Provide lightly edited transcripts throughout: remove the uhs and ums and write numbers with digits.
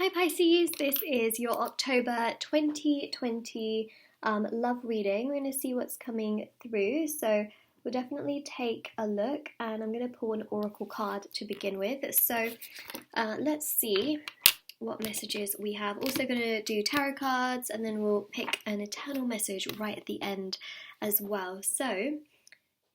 Hi Pisces, this is your October 2020 love reading. We're going to see what's coming through. So we'll definitely take a look, and I'm going to pull an oracle card to begin with. So let's see what messages we have. Also going to do tarot cards, and then we'll pick an eternal message right at the end as well. So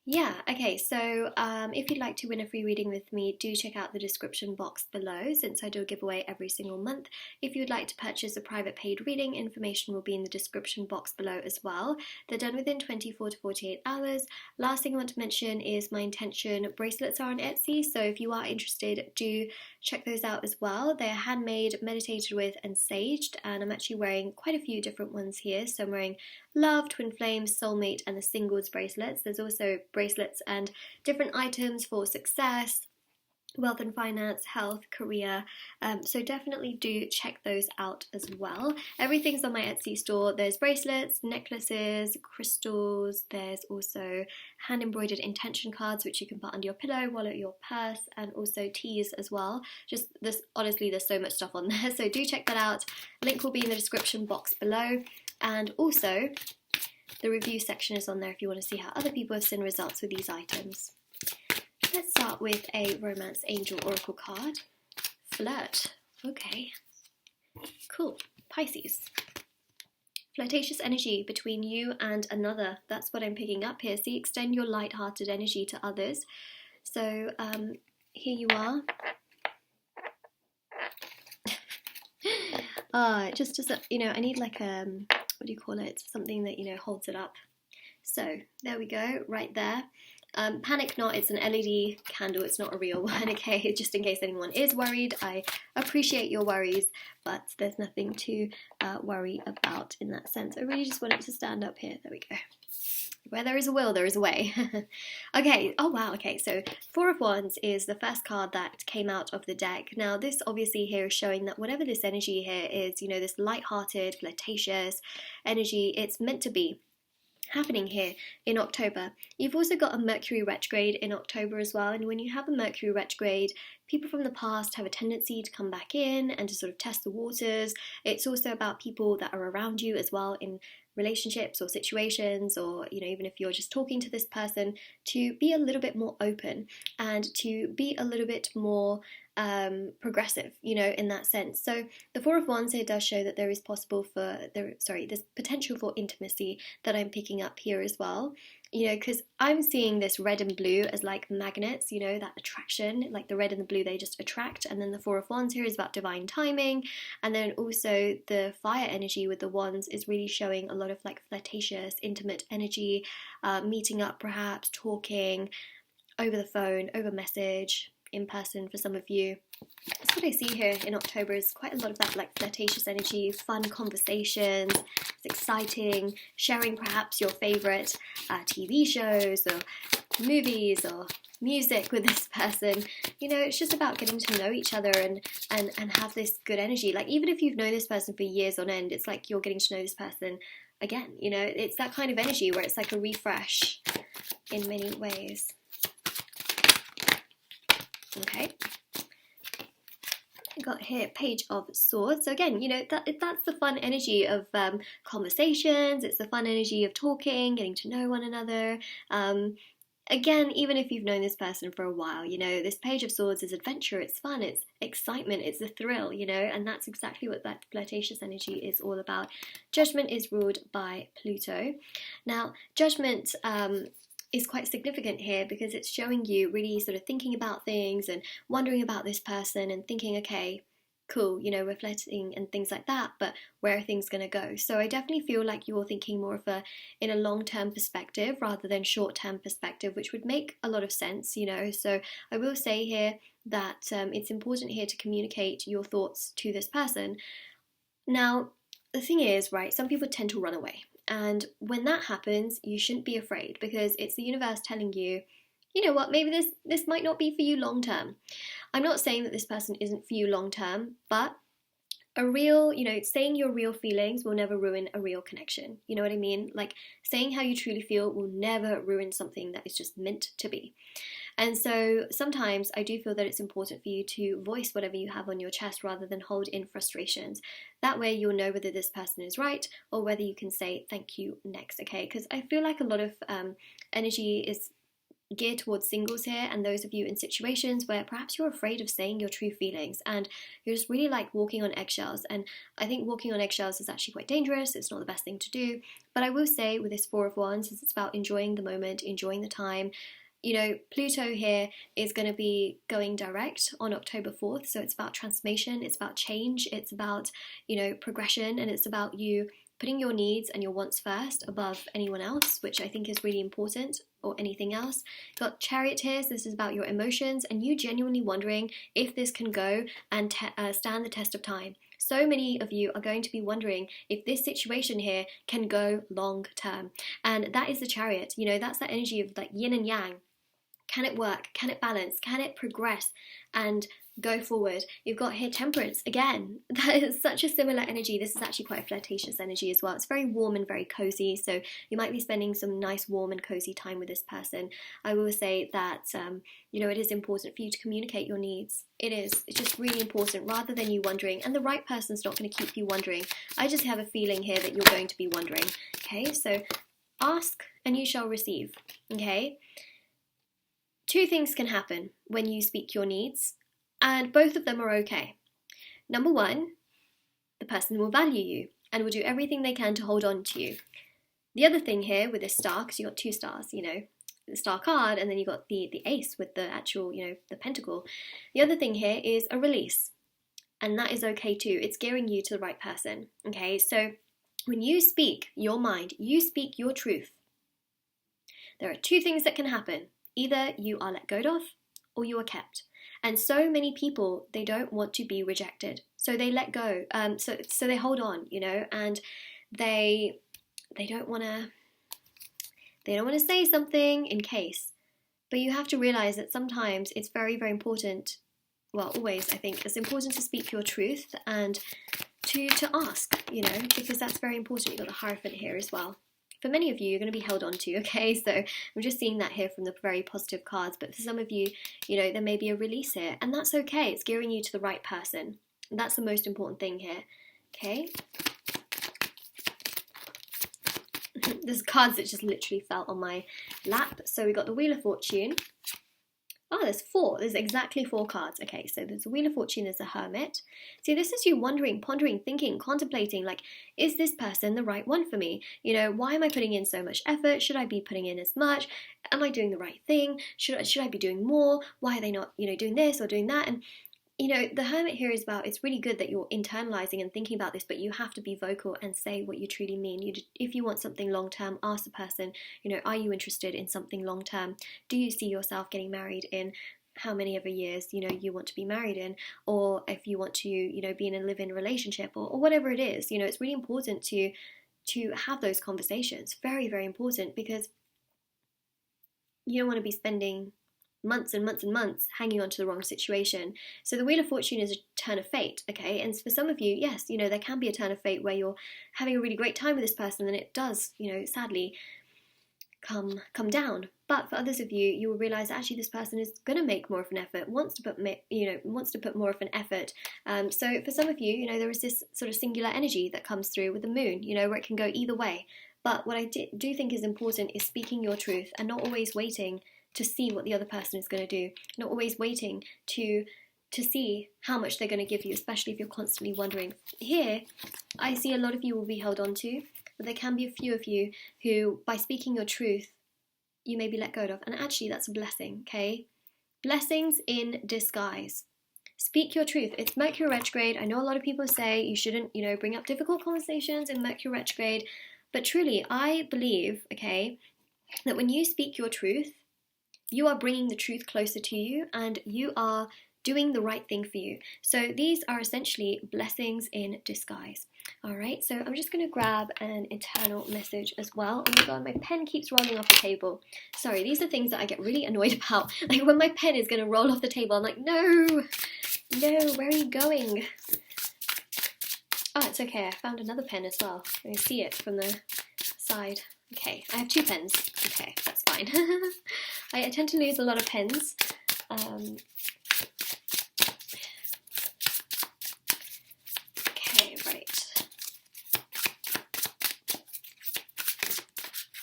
yeah, okay, so if you'd like to win a free reading with me, do check out the description box below, since I do a giveaway every single month. If you'd like to purchase a private paid reading, information will be in the description box below as well. They're done within 24 to 48 hours. Last thing I want to mention is my intention bracelets are on Etsy, so if you are interested, do check those out as well. They're handmade, meditated with, and saged, and I'm actually wearing quite a few different ones here. So I'm wearing Love, Twin Flames, Soulmate, and the Singles bracelets. There's also bracelets and different items for success, wealth and finance, health, career, so definitely do check those out as well. Everything's on my Etsy store. There's bracelets, necklaces, crystals, there's also hand embroidered intention cards which you can put under your pillow, wallet, your purse, and also teas as well. Just this, honestly, there's so much stuff on there, so do check that out. Link will be in the description box below, and also the review section is on there if you want to see how other people have seen results with these items. Let's start with a Romance Angel Oracle card. Flirt. Okay. Cool. Pisces. Flirtatious energy between you and another. That's what I'm picking up here. See, extend your light-hearted energy to others. So, here you are. Just as a, I need like what do you call it? Something that, holds it up. So, there we go, right there. Panic not, it's an LED candle, it's not a real one, okay? Just in case anyone is worried, I appreciate your worries, but there's nothing to worry about in that sense. I really just want it to stand up here. There we go. Where there is a will, there is a way. Okay, oh wow, okay, so Four of Wands is the first card that came out of the deck. Now, this obviously here is showing that whatever this energy here is, this light-hearted, flirtatious energy, it's meant to be happening here in October. You've also got a Mercury retrograde in October as well, and when you have a Mercury retrograde, people from the past have a tendency to come back in and to sort of test the waters. It's also about people that are around you as well in relationships or situations, or even if you're just talking to this person, to be a little bit more open and to be a little bit more progressive, in that sense. So the Four of Wands here does show that there is there's potential for intimacy that I'm picking up here as well, because I'm seeing this red and blue as like magnets, that attraction, like the red and the blue, they just attract. And then the Four of Wands here is about divine timing, and then also the fire energy with the wands is really showing a lot of like flirtatious, intimate energy, meeting up, perhaps talking over the phone, over message, in person for some of you. That's what I see here in October, is quite a lot of that like flirtatious energy, fun conversations, it's exciting, sharing perhaps your favourite TV shows or movies or music with this person. It's just about getting to know each other and have this good energy. Like, even if you've known this person for years on end, it's like you're getting to know this person again, it's that kind of energy where it's like a refresh in many ways. Okay, got here Page of Swords. So again, that's the fun energy of conversations. It's the fun energy of talking, getting to know one another. Again, even if you've known this person for a while, this Page of Swords is adventure, it's fun, it's excitement, it's a thrill, and that's exactly what that flirtatious energy is all about. Judgment is ruled by Pluto. Now, Judgment is quite significant here because it's showing you really sort of thinking about things and wondering about this person and thinking, okay, cool, we're flirting and things like that, but where are things going to go? So I definitely feel like you're thinking more of in a long-term perspective rather than short-term perspective, which would make a lot of sense, So I will say here that it's important here to communicate your thoughts to this person. Now, the thing is, right, some people tend to run away. And when that happens, you shouldn't be afraid, because it's the universe telling you, you know what, maybe this might not be for you long term. I'm not saying that this person isn't for you long term, but a real, saying your real feelings will never ruin a real connection. You know what I mean? Like, saying how you truly feel will never ruin something that is just meant to be. And so sometimes I do feel that it's important for you to voice whatever you have on your chest rather than hold in frustrations. That way you'll know whether this person is right or whether you can say thank you next, okay? Because I feel like a lot of energy is geared towards singles here, and those of you in situations where perhaps you're afraid of saying your true feelings and you're just really like walking on eggshells. And I think walking on eggshells is actually quite dangerous. It's not the best thing to do. But I will say with this Four of Wands, it's about enjoying the moment, enjoying the time. You know, Pluto here is going to be going direct on October 4th. So it's about transformation, it's about change, it's about, you know, progression, and it's about you putting your needs and your wants first above anyone else, which I think is really important, or anything else. Got Chariot here, so this is about your emotions and you genuinely wondering if this can go and stand the test of time. So many of you are going to be wondering if this situation here can go long term. And that is the Chariot, you know, that's that energy of like yin and yang. Can it work? Can it balance? Can it progress and go forward? You've got here Temperance again. That is such a similar energy. This is actually quite a flirtatious energy as well. It's very warm and very cozy, so you might be spending some nice warm and cozy time with this person. I will say that you know, it is important for you to communicate your needs. It is. It's just really important, rather than you wondering, and the right person's not going to keep you wondering. I just have a feeling here that you're going to be wondering. Okay, so ask and you shall receive. Okay, two things can happen when you speak your needs, and both of them are okay. Number one, the person will value you and will do everything they can to hold on to you. The other thing here with this star, because you got two stars, you know, the star card, and then you got the ace with the actual, you know, the pentacle. The other thing here is a release, and that is okay too. It's gearing you to the right person. Okay, so when you speak your mind, you speak your truth, there are two things that can happen. Either you are let go of or you are kept. And so many people, they don't want to be rejected, so they let go. So they hold on, you know, and they don't want to say something in case. But you have to realize that sometimes it's very, very important. Well, always, I think it's important to speak your truth and to ask, you know, because that's very important. You've got the Hierophant here as well. For many of you, you're going to be held on to, okay? So I'm just seeing that here from the very positive cards. But for some of you, you know, there may be a release here. And that's okay. It's gearing you to the right person. And that's the most important thing here, okay? There's cards that just literally fell on my lap. So we got the Wheel of Fortune. Oh, there's four. There's exactly four cards. Okay, so there's a Wheel of Fortune, there's a Hermit. See, this is you wondering, pondering, thinking, contemplating, like, is this person the right one for me? You know, why am I putting in so much effort? Should I be putting in as much? Am I doing the right thing? Should I be doing more? Why are they not, you know, doing this or doing that? And you know, the Hermit here is about, it's really good that you're internalizing and thinking about this, but you have to be vocal and say what you truly mean. If you want something long term, ask the person, you know, are you interested in something long term? Do you see yourself getting married in how many ever years, you know, you want to be married in? Or if you want to, you know, be in a live-in relationship or whatever it is, you know, it's really important to have those conversations. Very, very important, because you don't want to be spending months and months and months hanging on to the wrong situation. So the Wheel of Fortune is a turn of fate, okay? And for some of you, yes, you know, there can be a turn of fate where you're having a really great time with this person and it does, you know, sadly come down. But for others of you, you will realize actually this person is going to make more of an effort, wants to put more of an effort. So for some of you, you know, there is this sort of singular energy that comes through with the moon, you know, where it can go either way. But what I do think is important is speaking your truth and not always waiting to see what the other person is going to do, not always waiting to see how much they're going to give you, especially if you're constantly wondering. Here, I see a lot of you will be held on to, but there can be a few of you who, by speaking your truth, you may be let go of. And actually, that's a blessing, okay? Blessings in disguise. Speak your truth. It's Mercury retrograde. I know a lot of people say you shouldn't, you know, bring up difficult conversations in Mercury retrograde, but truly, I believe, okay, that when you speak your truth, you are bringing the truth closer to you and you are doing the right thing for you. So these are essentially blessings in disguise. All right, so I'm just going to grab an internal message as well. Oh my god, my pen keeps rolling off the table. Sorry, these are things that I get really annoyed about. Like when my pen is going to roll off the table, I'm like, no, where are you going? Oh, it's okay, I found another pen as well. I can see it from the side. Okay, I have two pens. Okay, that's fine. fine. I tend to lose a lot of pens. Okay, right.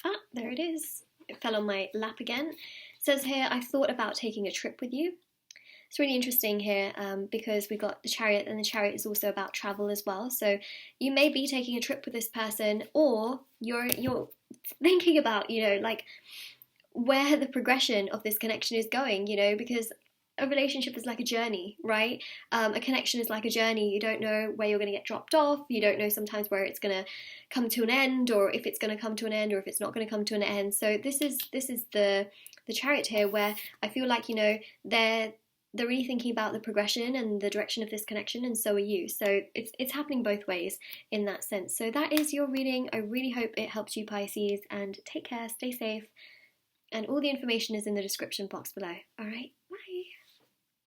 Ah, there it is. It fell on my lap again. It says here, I thought about taking a trip with you. It's really interesting here because we got the Chariot, and the Chariot is also about travel as well. So you may be taking a trip with this person, or you're thinking about, you know, like where the progression of this connection is going, you know, because a relationship is like a journey, right? A connection is like a journey. You don't know where you're going to get dropped off. You don't know sometimes where it's going to come to an end, or if it's going to come to an end, or if it's not going to come to an end. So this is the Chariot here, where I feel like, you know, they're really thinking about the progression and the direction of this connection, and so are you. So it's happening both ways in that sense. So that is your reading. I really hope it helps you, Pisces, and take care, stay safe, and all the information is in the description box below. All right.